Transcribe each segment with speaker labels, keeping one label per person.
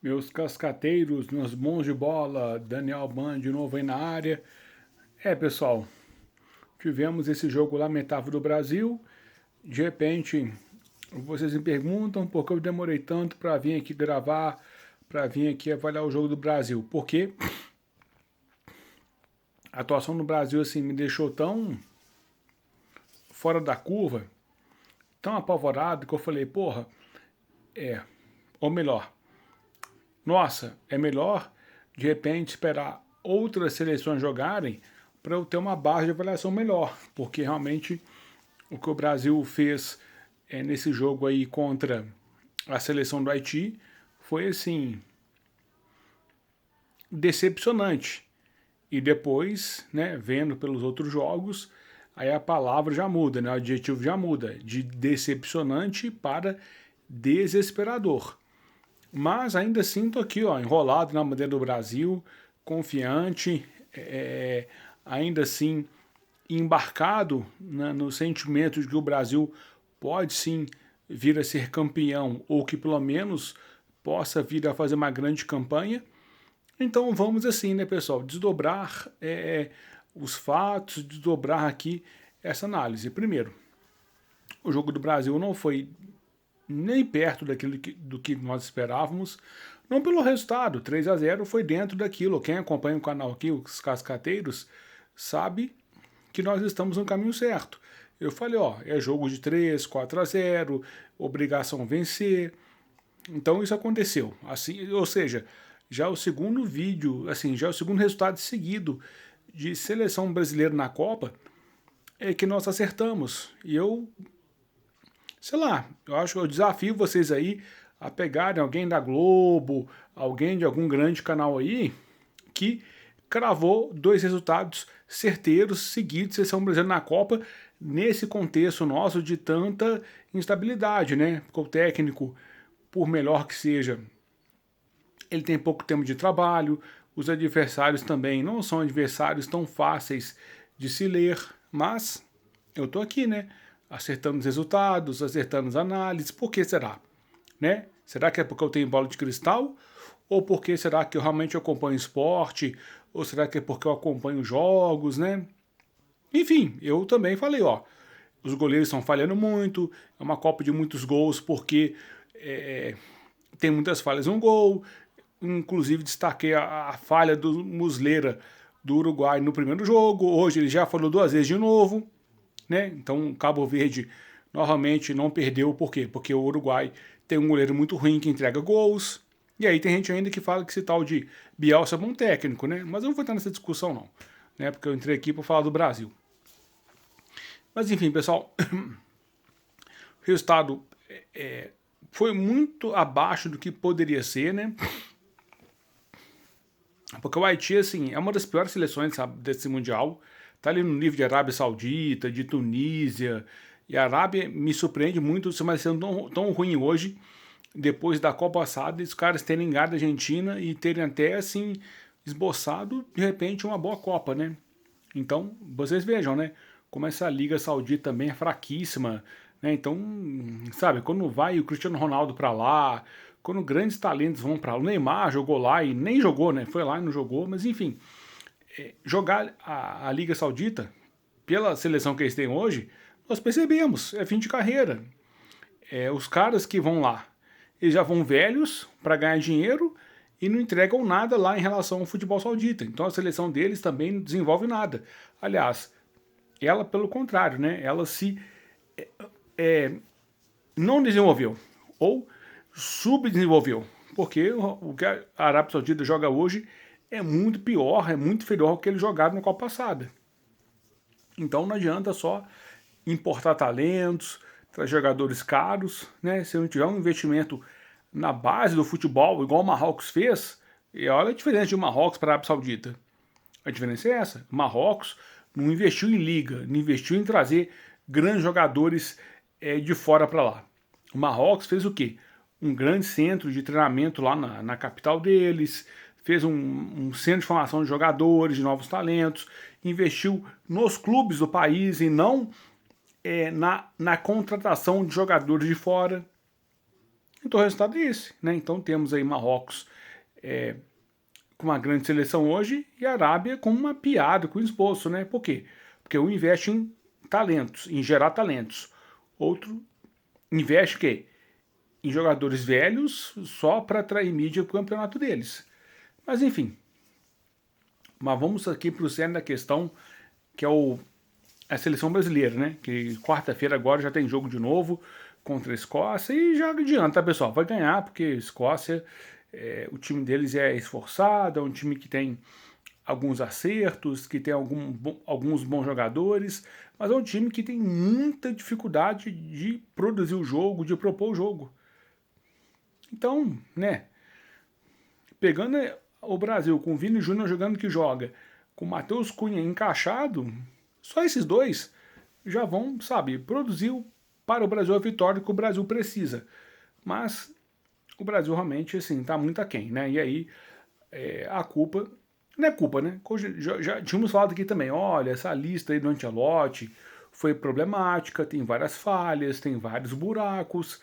Speaker 1: Meus cascateiros, meus bons de bola, Daniel Ban de novo aí na área. Pessoal, tivemos esse jogo lamentável do Brasil. De repente, vocês me perguntam por que eu demorei tanto para vir aqui gravar, para vir aqui avaliar o jogo do Brasil. Porque a atuação do Brasil assim me deixou tão fora da curva, tão apavorado que eu falei, porra, ou melhor, nossa, é melhor de repente esperar outras seleções jogarem para eu ter uma base de avaliação melhor, porque realmente o que o Brasil fez nesse jogo aí contra a seleção do Haiti foi assim decepcionante. E depois, né, vendo pelos outros jogos, aí a palavra já muda, né, o adjetivo já muda, de decepcionante para desesperador. Mas ainda assim tô aqui, ó, enrolado na bandeira do Brasil, confiante, ainda assim embarcado, né, no sentimento de que o Brasil pode sim vir a ser campeão, ou que pelo menos possa vir a fazer uma grande campanha. Então vamos assim, né, pessoal, desdobrar os fatos, desdobrar aqui essa análise. Primeiro, o jogo do Brasil não foi nem perto do que nós esperávamos, não pelo resultado, 3-0 foi dentro daquilo. Quem acompanha o canal aqui, os cascateiros, sabe que nós estamos no caminho certo. Eu falei, ó, é jogo de 3-4-0, obrigação vencer. Então isso aconteceu. Assim, ou seja, já é o segundo vídeo, assim, já é o segundo resultado seguido de seleção brasileira na Copa que nós acertamos. E eu, sei lá, eu acho que eu desafio vocês aí a pegarem alguém da Globo, alguém de algum grande canal aí, que cravou dois resultados certeiros seguidos de seleção brasileira na Copa, nesse contexto nosso de tanta instabilidade, né? Porque o técnico, por melhor que seja, ele tem pouco tempo de trabalho, os adversários também não são adversários tão fáceis de se ler, mas eu tô aqui, né? Acertando os resultados, acertando as análises. Por que será? Né? Será que é porque eu tenho bola de cristal? Ou porque será que eu realmente acompanho esporte? Ou será que é porque eu acompanho jogos, né? Enfim, eu também falei, ó, os goleiros estão falhando muito, é uma Copa de muitos gols porque tem muitas falhas no gol. Inclusive destaquei a falha do Muslera do Uruguai no primeiro jogo. Hoje ele já falou duas vezes de novo, né? Então Cabo Verde novamente não perdeu. Por quê? Porque o Uruguai tem um goleiro muito ruim que entrega gols. E aí tem gente ainda que fala que esse tal de Bielsa é bom técnico, né? Mas eu não vou entrar nessa discussão não, né? Porque eu entrei aqui para falar do Brasil. Mas enfim, pessoal, o resultado foi muito abaixo do que poderia ser, né? Porque o Haiti, assim, é uma das piores seleções, sabe, desse Mundial. Tá ali no nível de Arábia Saudita, de Tunísia. E a Arábia me surpreende muito ser uma seleção tão ruim hoje, depois da Copa passada, e os caras terem ganhado a Argentina e terem até, assim, esboçado, de repente, uma boa Copa, né? Então, vocês vejam, né? Como essa Liga Saudita também é fraquíssima, né? Então, sabe, quando vai o Cristiano Ronaldo pra lá, quando grandes talentos vão pra lá, o Neymar jogou lá e nem jogou, né? Foi lá e não jogou, mas enfim, jogar a Liga Saudita, pela seleção que eles têm hoje, nós percebemos, é fim de carreira. Os caras que vão lá, eles já vão velhos para ganhar dinheiro e não entregam nada lá em relação ao futebol saudita. Então a seleção deles também não desenvolve nada. Aliás, ela pelo contrário, né? Ela se não desenvolveu ou subdesenvolveu, porque o que a Arábia Saudita joga hoje é muito pior, é muito inferior ao que eles jogaram na Copa passada. Então não adianta só importar talentos, trazer jogadores caros, né? Se não tiver um investimento na base do futebol, igual o Marrocos fez, e olha a diferença de Marrocos para a Arábia Saudita. A diferença é essa. O Marrocos não investiu em liga, não investiu em trazer grandes jogadores de fora para lá. O Marrocos fez o quê? Um grande centro de treinamento lá na capital deles, fez um centro de formação de jogadores, de novos talentos, investiu nos clubes do país e não na contratação de jogadores de fora. Então o resultado é esse, né? Então temos aí Marrocos com uma grande seleção hoje e a Arábia com uma piada, com esboço, né? Por quê? Porque um investe em talentos, em gerar talentos. Outro investe o quê? Em jogadores velhos só para atrair mídia para o campeonato deles. Mas enfim, mas vamos aqui para o cerne da questão, que é a seleção brasileira, né? Que quarta-feira agora já tem jogo de novo contra a Escócia e já adianta, pessoal, vai ganhar, porque a Escócia, o time deles é esforçado, é um time que tem alguns acertos, que tem alguns bons jogadores, mas é um time que tem muita dificuldade de produzir o jogo, de propor o jogo. Então, né, pegando o Brasil com o Vini Júnior jogando que joga, com o Matheus Cunha encaixado, só esses dois já vão, sabe, produzir para o Brasil a vitória que o Brasil precisa. Mas o Brasil realmente, assim, tá muito aquém, né? E aí, a culpa, não é culpa, né? Já tínhamos falado aqui também, olha, essa lista aí do Ancelotti foi problemática, tem várias falhas, tem vários buracos.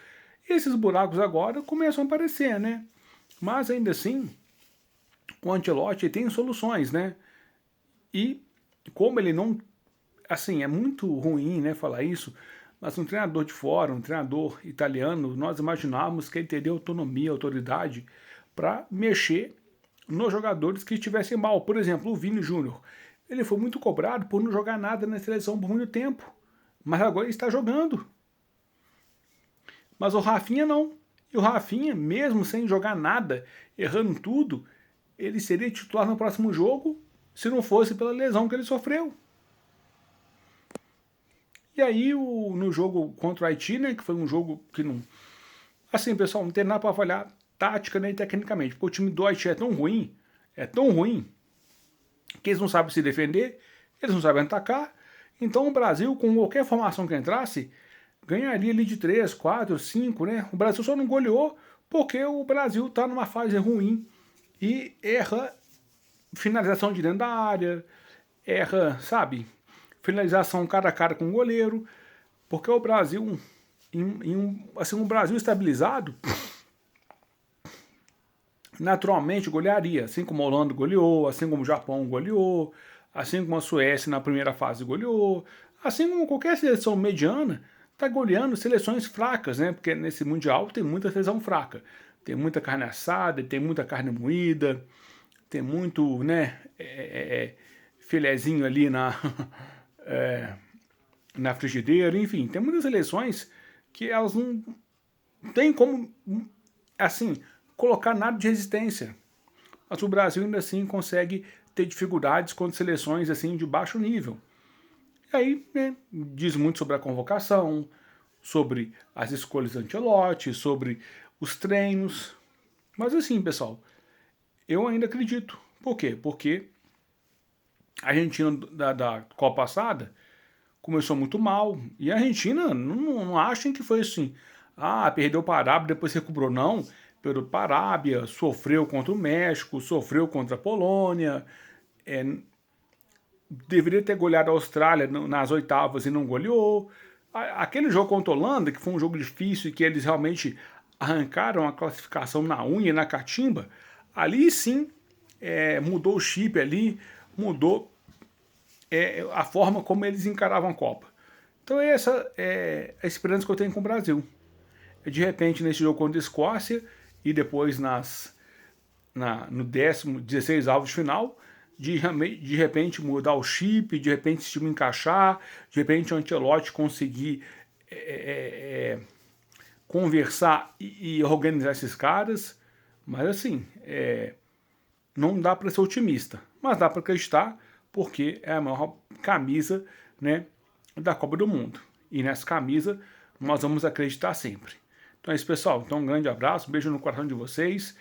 Speaker 1: E esses buracos agora começam a aparecer, né? Mas ainda assim, o Ancelotti tem soluções, né? E como ele não, assim, é muito ruim, né, falar isso, mas um treinador de fora, um treinador italiano, nós imaginávamos que ele teria autonomia, autoridade para mexer nos jogadores que estivessem mal. Por exemplo, o Vini Júnior. Ele foi muito cobrado por não jogar nada na seleção por muito tempo, mas agora ele está jogando. Mas o Rafinha não. E o Rafinha, mesmo sem jogar nada, errando tudo, ele seria titular no próximo jogo se não fosse pela lesão que ele sofreu. E aí, no jogo contra o Haiti, né, que foi um jogo que não... Assim, pessoal, não tem nada para avaliar tática nem tecnicamente, porque o time do Haiti é tão ruim, que eles não sabem se defender, eles não sabem atacar. Então o Brasil, com qualquer formação que entrasse, ganharia ali de 3, 4, 5, né? O Brasil só não goleou porque o Brasil está numa fase ruim e erra finalização de dentro da área, erra, sabe, finalização cara a cara com o goleiro, porque o Brasil, assim, um Brasil estabilizado, naturalmente golearia, assim como a Holanda goleou, assim como o Japão goleou, assim como a Suécia na primeira fase goleou, assim como qualquer seleção mediana está goleando seleções fracas, né? Porque nesse Mundial tem muita seleção fraca, tem muita carne assada, tem muita carne moída, tem muito, né, filezinho ali na frigideira, enfim, tem muitas seleções que elas não tem como, assim, colocar nada de resistência. Mas o Brasil ainda assim consegue ter dificuldades contra seleções assim de baixo nível. E aí, né, diz muito sobre a convocação, sobre as escolhas do Ancelotti, sobre os treinos. Mas assim, pessoal, eu ainda acredito. Por quê? Porque a Argentina da Copa passada começou muito mal. E a Argentina, não achem que foi assim, perdeu para a Arábia, depois recuperou. Não, perdeu para a Arábia, sofreu contra o México, sofreu contra a Polônia, deveria ter goleado a Austrália nas oitavas e não goleou. Aquele jogo contra a Holanda, que foi um jogo difícil e que eles realmente arrancaram a classificação na unha e na catimba, ali sim mudou o chip ali, mudou a forma como eles encaravam a Copa. Então essa é a esperança que eu tenho com o Brasil. De repente, nesse jogo contra a Escócia e depois no 16 avos de final, de repente mudar o chip, de repente esse time encaixar, de repente o Ancelotti conseguir conversar e organizar esses caras. Mas assim, não dá para ser otimista, mas dá para acreditar, porque é a maior camisa, né, da Copa do Mundo. E nessa camisa nós vamos acreditar sempre. Então é isso, pessoal. Então um grande abraço, um beijo no coração de vocês.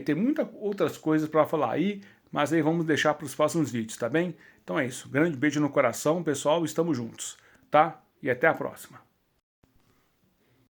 Speaker 1: Tem muitas outras coisas para falar aí, mas aí vamos deixar para os próximos vídeos, tá bem? Então é isso. Grande beijo no coração, pessoal. Estamos juntos, tá? E até a próxima.